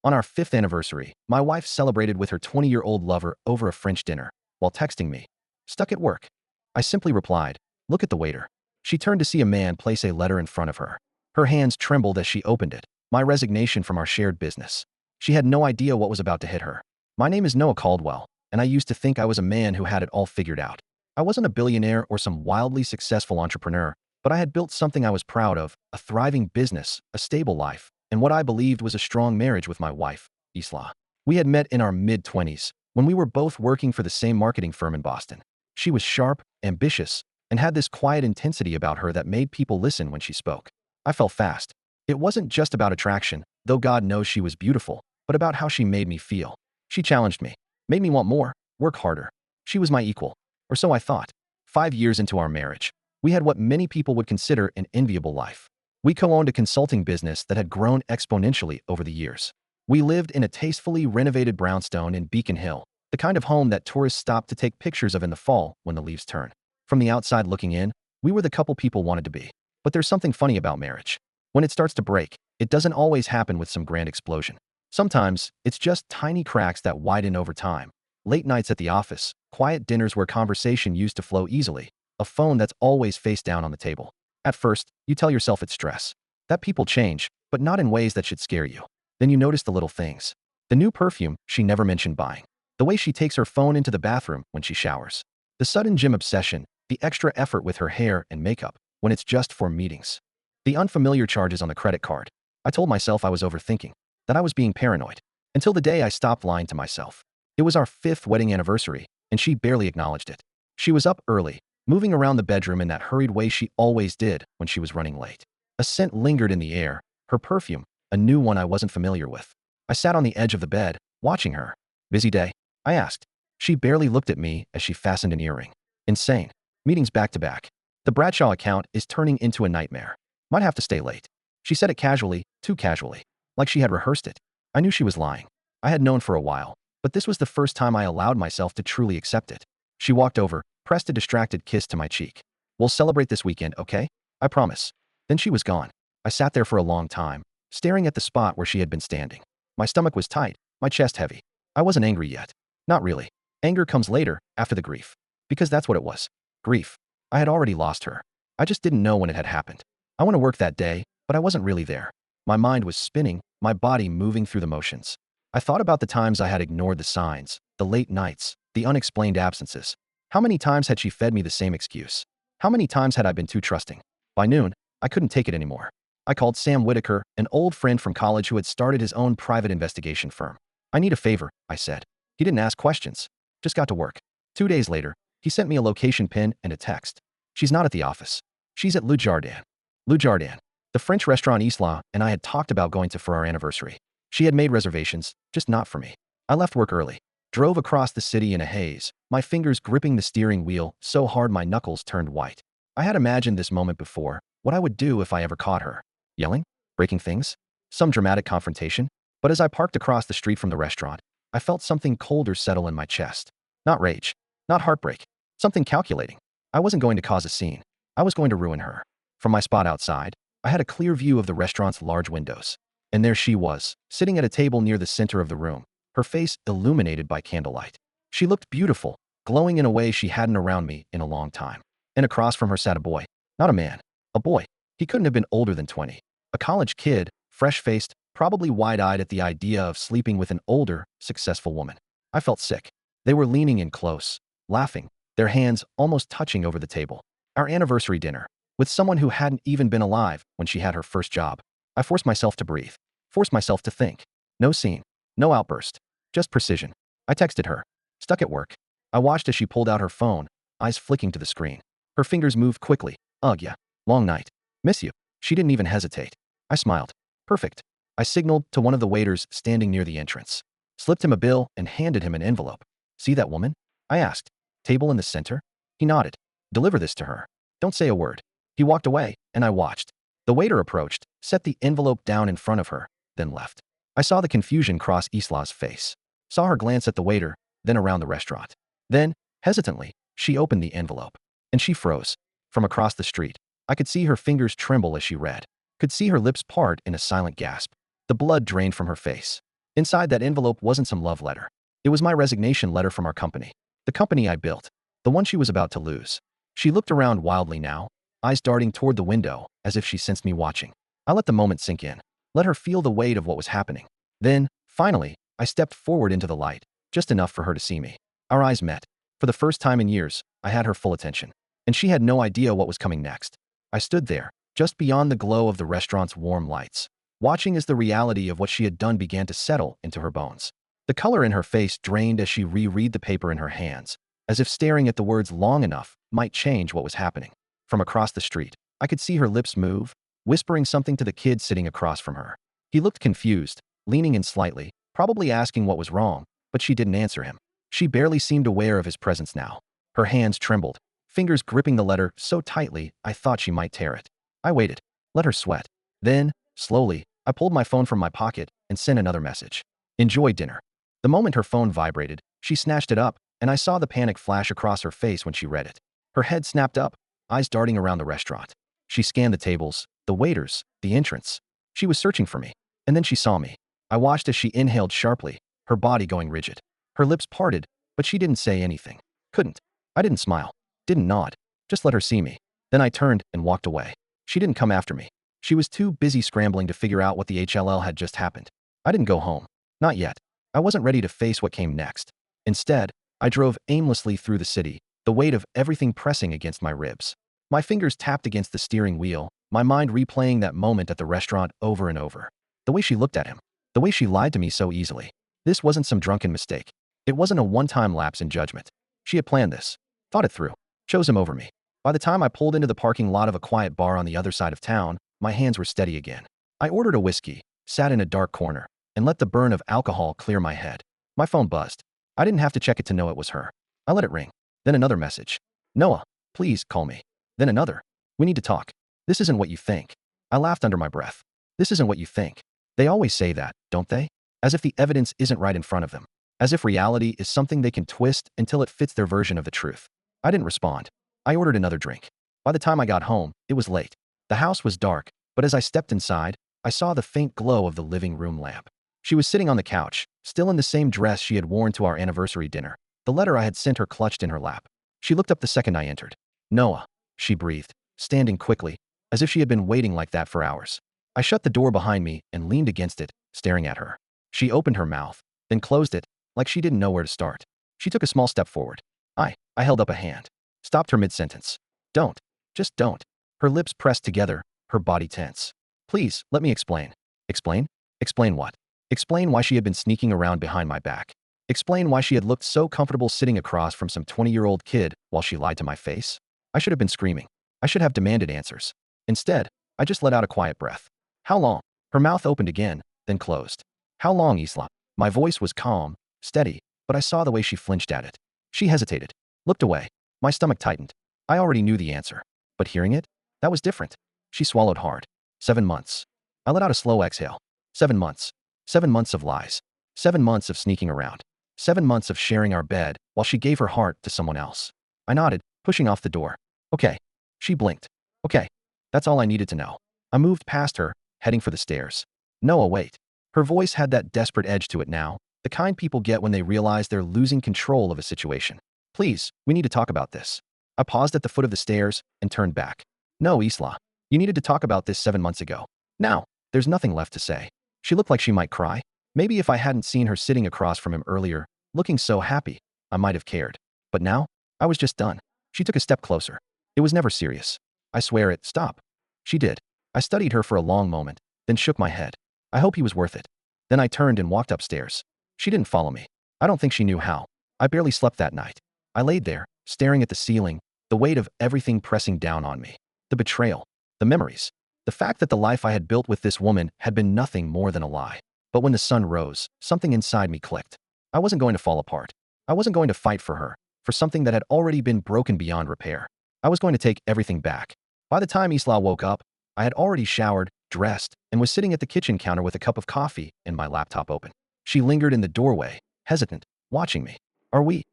On our 5th anniversary, my wife celebrated with her 20-year-old lover over a French dinner, while texting me, "Stuck at work." I simply replied, "Look at the waiter." She turned to see a man place a letter in front of her. Her hands trembled as she opened it, my resignation from our shared business. She had no idea what was about to hit her. My name is Noah Caldwell, and I used to think I was a man who had it all figured out. I wasn't a billionaire or some wildly successful entrepreneur, but I had built something I was proud of, a thriving business, a stable life, and what I believed was a strong marriage with my wife, Isla. We had met in our mid-20s, when we were both working for the same marketing firm in Boston. She was sharp, ambitious, and had this quiet intensity about her that made people listen when she spoke. I fell fast. It wasn't just about attraction, though God knows she was beautiful, but about how she made me feel. She challenged me, made me want more, work harder. She was my equal, or so I thought. 5 years into our marriage, we had what many people would consider an enviable life. We co-owned a consulting business that had grown exponentially over the years. We lived in a tastefully renovated brownstone in Beacon Hill, the kind of home that tourists stop to take pictures of in the fall when the leaves turn. From the outside looking in, we were the couple people wanted to be. But there's something funny about marriage. When it starts to break, it doesn't always happen with some grand explosion. Sometimes, it's just tiny cracks that widen over time. Late nights at the office, quiet dinners where conversation used to flow easily, a phone that's always face down on the table. At first, you tell yourself it's stress, that people change, but not in ways that should scare you. Then you notice the little things. The new perfume she never mentioned buying. The way she takes her phone into the bathroom when she showers. The sudden gym obsession, the extra effort with her hair and makeup when it's just for meetings. The unfamiliar charges on the credit card. I told myself I was overthinking, that I was being paranoid, until the day I stopped lying to myself. It was our 5th wedding anniversary, and she barely acknowledged it. She was up early, moving around the bedroom in that hurried way she always did when she was running late. A scent lingered in the air, her perfume, a new one I wasn't familiar with. I sat on the edge of the bed, watching her. "Busy day?" I asked. She barely looked at me as she fastened an earring. "Insane. Meetings back to back. The Bradshaw account is turning into a nightmare. Might have to stay late." She said it casually, too casually, like she had rehearsed it. I knew she was lying. I had known for a while, but this was the first time I allowed myself to truly accept it. She walked over, pressed a distracted kiss to my cheek. "We'll celebrate this weekend, okay? I promise." Then she was gone. I sat there for a long time, staring at the spot where she had been standing. My stomach was tight, my chest heavy. I wasn't angry yet. Not really. Anger comes later, after the grief. Because that's what it was. Grief. I had already lost her. I just didn't know when it had happened. I went to work that day, but I wasn't really there. My mind was spinning, my body moving through the motions. I thought about the times I had ignored the signs, the late nights, the unexplained absences. How many times had she fed me the same excuse? How many times had I been too trusting? By noon, I couldn't take it anymore. I called Sam Whitaker, an old friend from college who had started his own private investigation firm. "I need a favor," I said. He didn't ask questions. Just got to work. 2 days later, he sent me a location pin and a text. "She's not at the office. She's at Le Jardin." Le Jardin, the French restaurant Isla and I had talked about going to for our anniversary. She had made reservations, just not for me. I left work early, drove across the city in a haze, my fingers gripping the steering wheel so hard my knuckles turned white. I had imagined this moment before, what I would do if I ever caught her. Yelling? Breaking things? Some dramatic confrontation? But as I parked across the street from the restaurant, I felt something colder settle in my chest. Not rage. Not heartbreak. Something calculating. I wasn't going to cause a scene. I was going to ruin her. From my spot outside, I had a clear view of the restaurant's large windows. And there she was, sitting at a table near the center of the room, her face illuminated by candlelight. She looked beautiful, glowing in a way she hadn't around me in a long time. And across from her sat a boy. Not a man. A boy. He couldn't have been older than 20. A college kid, fresh-faced, probably wide-eyed at the idea of sleeping with an older, successful woman. I felt sick. They were leaning in close, laughing, their hands almost touching over the table. Our anniversary dinner, with someone who hadn't even been alive when she had her first job. I forced myself to breathe, forced myself to think. No scene, no outburst, just precision. I texted her. "Stuck at work." I watched as she pulled out her phone, eyes flicking to the screen. Her fingers moved quickly. "Ugh, yeah. Long night. Miss you." She didn't even hesitate. I smiled. "Perfect." I signaled to one of the waiters standing near the entrance, slipped him a bill and handed him an envelope. "See that woman?" I asked. "Table in the center?" He nodded. "Deliver this to her. Don't say a word." He walked away, and I watched. The waiter approached, set the envelope down in front of her, then left. I saw the confusion cross Isla's face. Saw her glance at the waiter, then around the restaurant. Then, hesitantly, she opened the envelope. And she froze. From across the street, I could see her fingers tremble as she read. Could see her lips part in a silent gasp. The blood drained from her face. Inside that envelope wasn't some love letter. It was my resignation letter from our company. The company I built. The one she was about to lose. She looked around wildly now, eyes darting toward the window, as if she sensed me watching. I let the moment sink in. Let her feel the weight of what was happening. Then, finally, I stepped forward into the light, just enough for her to see me. Our eyes met. For the first time in years, I had her full attention. And she had no idea what was coming next. I stood there, just beyond the glow of the restaurant's warm lights, watching as the reality of what she had done began to settle into her bones. The color in her face drained as she reread the paper in her hands, as if staring at the words long enough might change what was happening. From across the street, I could see her lips move, whispering something to the kid sitting across from her. He looked confused, leaning in slightly, probably asking what was wrong, but she didn't answer him. She barely seemed aware of his presence now. Her hands trembled, fingers gripping the letter so tightly I thought she might tear it. I waited, let her sweat. Then, slowly, I pulled my phone from my pocket and sent another message. Enjoy dinner. The moment her phone vibrated, she snatched it up, and I saw the panic flash across her face when she read it. Her head snapped up, eyes darting around the restaurant. She scanned the tables, the waiters, the entrance. She was searching for me, and then she saw me. I watched as she inhaled sharply, her body going rigid. Her lips parted, but she didn't say anything. Couldn't. I didn't smile, didn't nod, just let her see me. Then I turned and walked away. She didn't come after me. She was too busy scrambling to figure out what the HLL had just happened. I didn't go home. Not yet. I wasn't ready to face what came next. Instead, I drove aimlessly through the city, the weight of everything pressing against my ribs. My fingers tapped against the steering wheel, my mind replaying that moment at the restaurant over and over. The way she looked at him. The way she lied to me so easily. This wasn't some drunken mistake. It wasn't a one-time lapse in judgment. She had planned this, thought it through, chose him over me. By the time I pulled into the parking lot of a quiet bar on the other side of town, my hands were steady again. I ordered a whiskey, sat in a dark corner, and let the burn of alcohol clear my head. My phone buzzed. I didn't have to check it to know it was her. I let it ring. Then another message. Noah, please call me. Then another. We need to talk. This isn't what you think. I laughed under my breath. This isn't what you think. They always say that, don't they? As if the evidence isn't right in front of them. As if reality is something they can twist until it fits their version of the truth. I didn't respond. I ordered another drink. By the time I got home, it was late. The house was dark, but as I stepped inside, I saw the faint glow of the living room lamp. She was sitting on the couch, still in the same dress she had worn to our anniversary dinner. The letter I had sent her clutched in her lap. She looked up the second I entered. Noah, she breathed, standing quickly, as if she had been waiting like that for hours. I shut the door behind me and leaned against it, staring at her. She opened her mouth, then closed it, like she didn't know where to start. She took a small step forward. I held up a hand. Stopped her mid-sentence. Don't. Just don't. Her lips pressed together, her body tense. Please, let me explain. Explain? Explain what? Explain why she had been sneaking around behind my back. Explain why she had looked so comfortable sitting across from some 20-year-old kid while she lied to my face. I should have been screaming. I should have demanded answers. Instead, I just let out a quiet breath. How long? Her mouth opened again, then closed. How long, Isla? My voice was calm, steady, but I saw the way she flinched at it. She hesitated, looked away. My stomach tightened. I already knew the answer. But hearing it? That was different. She swallowed hard. 7 months. I let out a slow exhale. 7 months. 7 months of lies. 7 months of sneaking around. 7 months of sharing our bed while she gave her heart to someone else. I nodded, pushing off the door. Okay. She blinked. Okay. That's all I needed to know. I moved past her, heading for the stairs. Noah, wait. Her voice had that desperate edge to it now, the kind people get when they realize they're losing control of a situation. Please, we need to talk about this. I paused at the foot of the stairs and turned back. No, Isla. You needed to talk about this 7 months ago. Now, there's nothing left to say. She looked like she might cry. Maybe if I hadn't seen her sitting across from him earlier, looking so happy, I might have cared. But now, I was just done. She took a step closer. It was never serious. I swear it. Stop. She did. I studied her for a long moment, then shook my head. I hope he was worth it. Then I turned and walked upstairs. She didn't follow me. I don't think she knew how. I barely slept that night. I laid there, staring at the ceiling, the weight of everything pressing down on me. The betrayal, the memories, the fact that the life I had built with this woman had been nothing more than a lie. But when the sun rose, something inside me clicked. I wasn't going to fall apart. I wasn't going to fight for her, for something that had already been broken beyond repair. I was going to take everything back. By the time Isla woke up, I had already showered, dressed, and was sitting at the kitchen counter with a cup of coffee and my laptop open. She lingered in the doorway, hesitant, watching me. Are we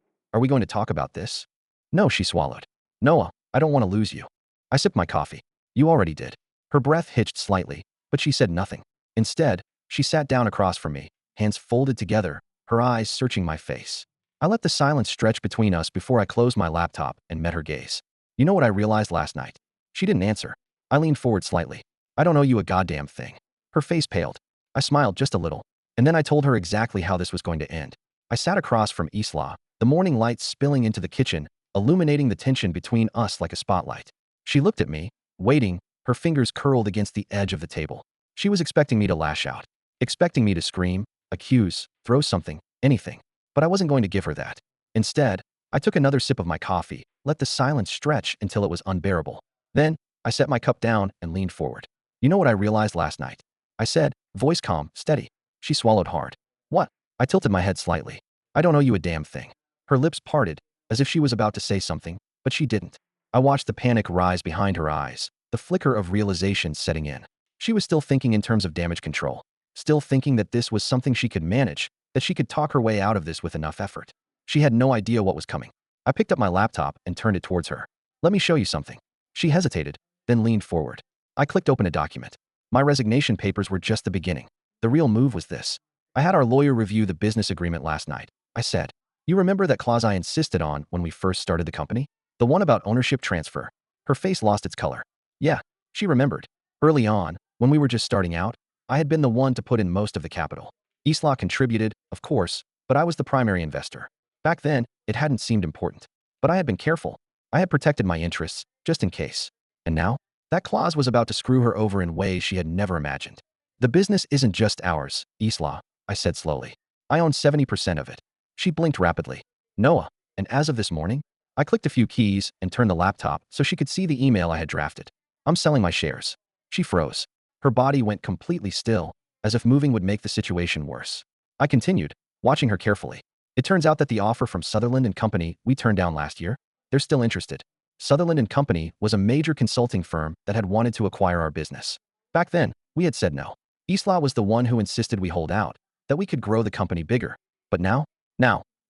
going to talk about this? No, she swallowed. Noah, I don't want to lose you. I sipped my coffee. You already did. Her breath hitched slightly, but she said nothing. Instead, she sat down across from me, hands folded together, her eyes searching my face. I let the silence stretch between us before I closed my laptop and met her gaze. You know what I realized last night? She didn't answer. I leaned forward slightly. I don't owe you a goddamn thing. Her face paled. I smiled just a little, and then I told her exactly how this was going to end. I sat across from Isla, the morning light spilling into the kitchen, illuminating the tension between us like a spotlight. She looked at me, waiting, her fingers curled against the edge of the table. She was expecting me to lash out, expecting me to scream, accuse, throw something, anything. But I wasn't going to give her that. Instead, I took another sip of my coffee, let the silence stretch until it was unbearable. Then, I set my cup down and leaned forward. You know what I realized last night? I said, voice calm, steady. She swallowed hard. What? I tilted my head slightly. I don't owe you a damn thing. Her lips parted, as if she was about to say something, but she didn't. I watched the panic rise behind her eyes, the flicker of realization setting in. She was still thinking in terms of damage control, still thinking that this was something she could manage, that she could talk her way out of this with enough effort. She had no idea what was coming. I picked up my laptop and turned it towards her. Let me show you something. She hesitated, then leaned forward. I clicked open a document. My resignation papers were just the beginning. The real move was this. I had our lawyer review the business agreement last night. I said, you remember that clause I insisted on when we first started the company? The one about ownership transfer. Her face lost its color. Yeah, she remembered. Early on, when we were just starting out, I had been the one to put in most of the capital. Isla contributed, of course, but I was the primary investor. Back then, it hadn't seemed important. But I had been careful. I had protected my interests, just in case. And now, that clause was about to screw her over in ways she had never imagined. The business isn't just ours, Isla, I said slowly. I own 70% of it. She blinked rapidly. Noah, and as of this morning, I clicked a few keys and turned the laptop so she could see the email I had drafted. I'm selling my shares. She froze. Her body went completely still, as if moving would make the situation worse. I continued, watching her carefully. It turns out that the offer from Sutherland and Company we turned down last year, they're still interested. Sutherland and Company was a major consulting firm that had wanted to acquire our business. Back then, we had said no. Isla was the one who insisted we hold out, that we could grow the company bigger. But now,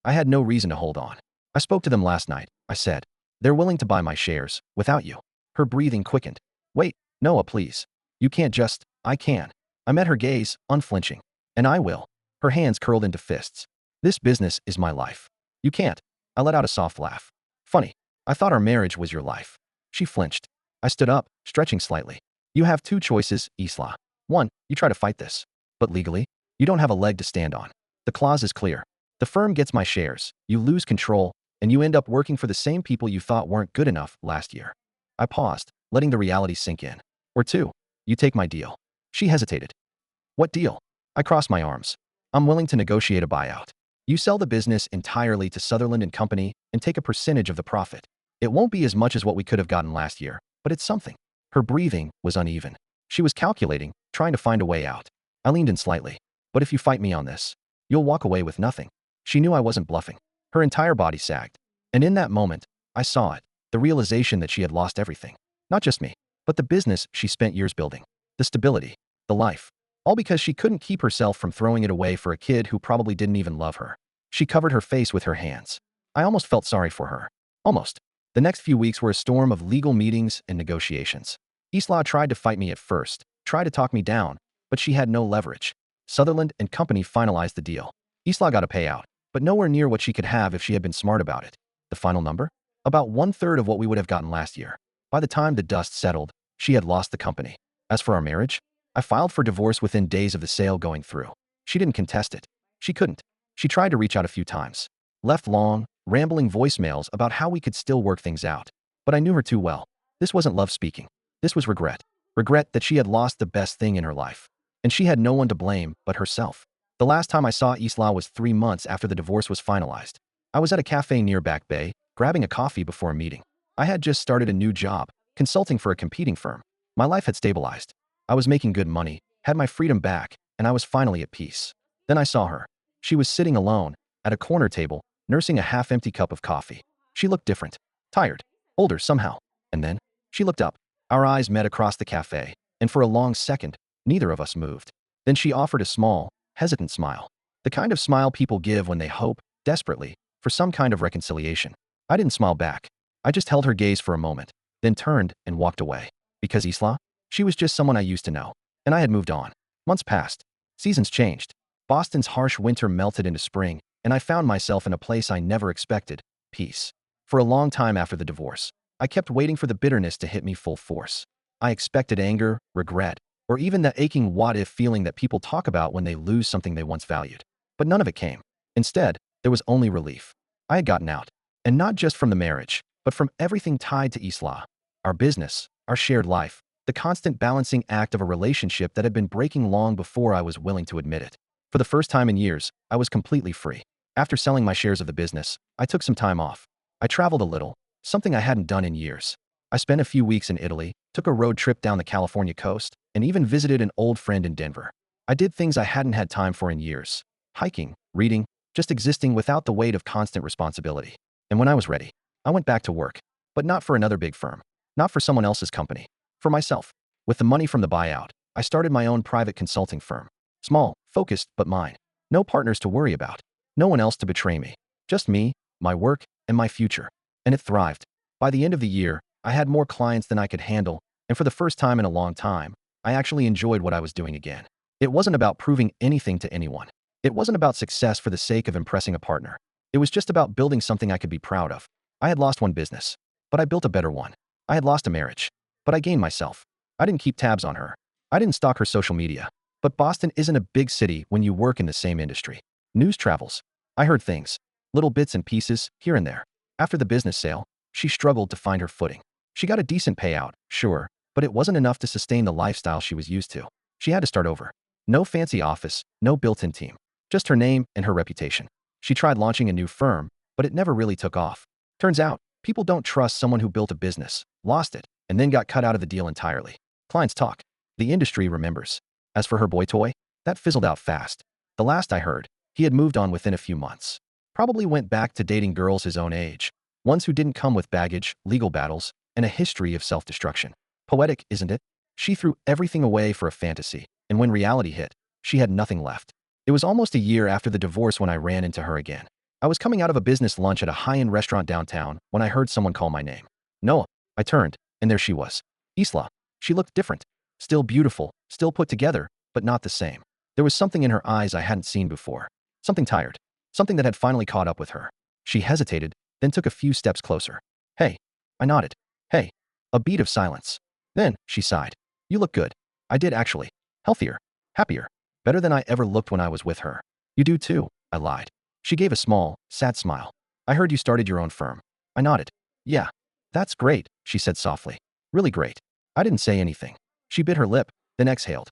I had no reason to hold on. I spoke to them last night, I said. They're willing to buy my shares, without you. Her breathing quickened. Wait, Noah, please. You can't just, I can. I met her gaze, unflinching. And I will. Her hands curled into fists. This business is my life. You can't. I let out a soft laugh. Funny. I thought our marriage was your life. She flinched. I stood up, stretching slightly. You have two choices, Isla. One, you try to fight this. But legally, you don't have a leg to stand on. The clause is clear. The firm gets my shares, you lose control, and you end up working for the same people you thought weren't good enough last year. I paused, letting the reality sink in. Or two, you take my deal. She hesitated. What deal? I crossed my arms. I'm willing to negotiate a buyout. You sell the business entirely to Sutherland and Company and take a percentage of the profit. It won't be as much as what we could have gotten last year, but it's something. Her breathing was uneven. She was calculating, trying to find a way out. I leaned in slightly. But if you fight me on this, you'll walk away with nothing. She knew I wasn't bluffing. Her entire body sagged. And in that moment, I saw it, the realization that she had lost everything. Not just me, but the business she spent years building. The stability, the life. All because she couldn't keep herself from throwing it away for a kid who probably didn't even love her. She covered her face with her hands. I almost felt sorry for her. Almost. The next few weeks were a storm of legal meetings and negotiations. Isla tried to fight me at first, tried to talk me down, but she had no leverage. Sutherland and Company finalized the deal. Isla got a payout, but nowhere near what she could have if she had been smart about it. The final number? About 1/3 of what we would have gotten last year. By the time the dust settled, she had lost the company. As for our marriage, I filed for divorce within days of the sale going through. She didn't contest it. She couldn't. She tried to reach out a few times. Left long, rambling voicemails about how we could still work things out. But I knew her too well. This wasn't love speaking. This was regret. Regret that she had lost the best thing in her life. And she had no one to blame but herself. The last time I saw Isla was 3 months after the divorce was finalized. I was at a cafe near Back Bay, grabbing a coffee before a meeting. I had just started a new job, consulting for a competing firm. My life had stabilized. I was making good money, had my freedom back, and I was finally at peace. Then I saw her. She was sitting alone, at a corner table, nursing a half-empty cup of coffee. She looked different, tired, older somehow. And then, she looked up. Our eyes met across the cafe, and for a long second, neither of us moved. Then she offered a small, hesitant smile. The kind of smile people give when they hope, desperately, for some kind of reconciliation. I didn't smile back. I just held her gaze for a moment, then turned and walked away. Because Isla? She was just someone I used to know. And I had moved on. Months passed. Seasons changed. Boston's harsh winter melted into spring, and I found myself in a place I never expected: peace. For a long time after the divorce, I kept waiting for the bitterness to hit me full force. I expected anger, regret, or even that aching what-if feeling that people talk about when they lose something they once valued. But none of it came. Instead, there was only relief. I had gotten out. And not just from the marriage, but from everything tied to Isla. Our business, our shared life, the constant balancing act of a relationship that had been breaking long before I was willing to admit it. For the first time in years, I was completely free. After selling my shares of the business, I took some time off. I traveled a little, something I hadn't done in years. I spent a few weeks in Italy, took a road trip down the California coast, and even visited an old friend in Denver. I did things I hadn't had time for in years: hiking, reading, just existing without the weight of constant responsibility. And when I was ready, I went back to work. But not for another big firm. Not for someone else's company. For myself. With the money from the buyout, I started my own private consulting firm. Small, focused, but mine. No partners to worry about. No one else to betray me. Just me, my work, and my future. And it thrived. By the end of the year, I had more clients than I could handle, and for the first time in a long time, I actually enjoyed what I was doing again. It wasn't about proving anything to anyone. It wasn't about success for the sake of impressing a partner. It was just about building something I could be proud of. I had lost one business, but I built a better one. I had lost a marriage, but I gained myself. I didn't keep tabs on her. I didn't stalk her social media. But Boston isn't a big city when you work in the same industry. News travels. I heard things. Little bits and pieces, here and there. After the business sale, she struggled to find her footing. She got a decent payout, sure, but it wasn't enough to sustain the lifestyle she was used to. She had to start over. No fancy office, no built-in team. Just her name and her reputation. She tried launching a new firm, but it never really took off. Turns out, people don't trust someone who built a business, lost it, and then got cut out of the deal entirely. Clients talk. The industry remembers. As for her boy toy, that fizzled out fast. The last I heard, he had moved on within a few months. Probably went back to dating girls his own age. Ones who didn't come with baggage, legal battles, and a history of self-destruction. Poetic, isn't it? She threw everything away for a fantasy, and when reality hit, she had nothing left. It was almost a year after the divorce when I ran into her again. I was coming out of a business lunch at a high-end restaurant downtown when I heard someone call my name. Noah. I turned, and there she was. Isla. She looked different. Still beautiful, still put together, but not the same. There was something in her eyes I hadn't seen before. Something tired. Something that had finally caught up with her. She hesitated, then took a few steps closer. Hey. I nodded. Hey. A beat of silence. Then, she sighed. You look good. I did actually. Healthier. Happier. Better than I ever looked when I was with her. You do too, I lied. She gave a small, sad smile. I heard you started your own firm. I nodded. Yeah. That's great, she said softly. Really great. I didn't say anything. She bit her lip, then exhaled.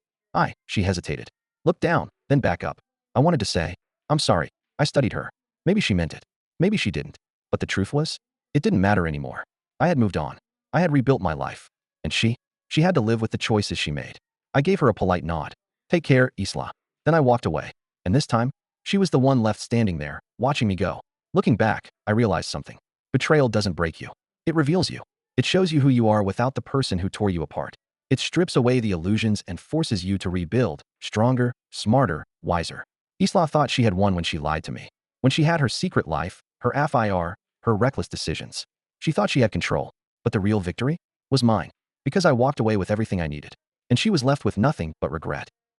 She hesitated. Looked down, then back up. I wanted to say, I'm sorry. I studied her. Maybe she meant it. Maybe she didn't. But the truth was, it didn't matter anymore. I had moved on. I had rebuilt my life. And she had to live with the choices she made. I gave her a polite nod. Take care, Isla. Then I walked away. And this time, she was the one left standing there, watching me go. Looking back, I realized something. Betrayal doesn't break you. It reveals you. It shows you who you are without the person who tore you apart. It strips away the illusions and forces you to rebuild, stronger, smarter, wiser. Isla thought she had won when she lied to me. When she had her secret life, her FIR, her reckless decisions. She thought she had control. But the real victory was mine. Because I walked away with everything I needed. And she was left with nothing but regret.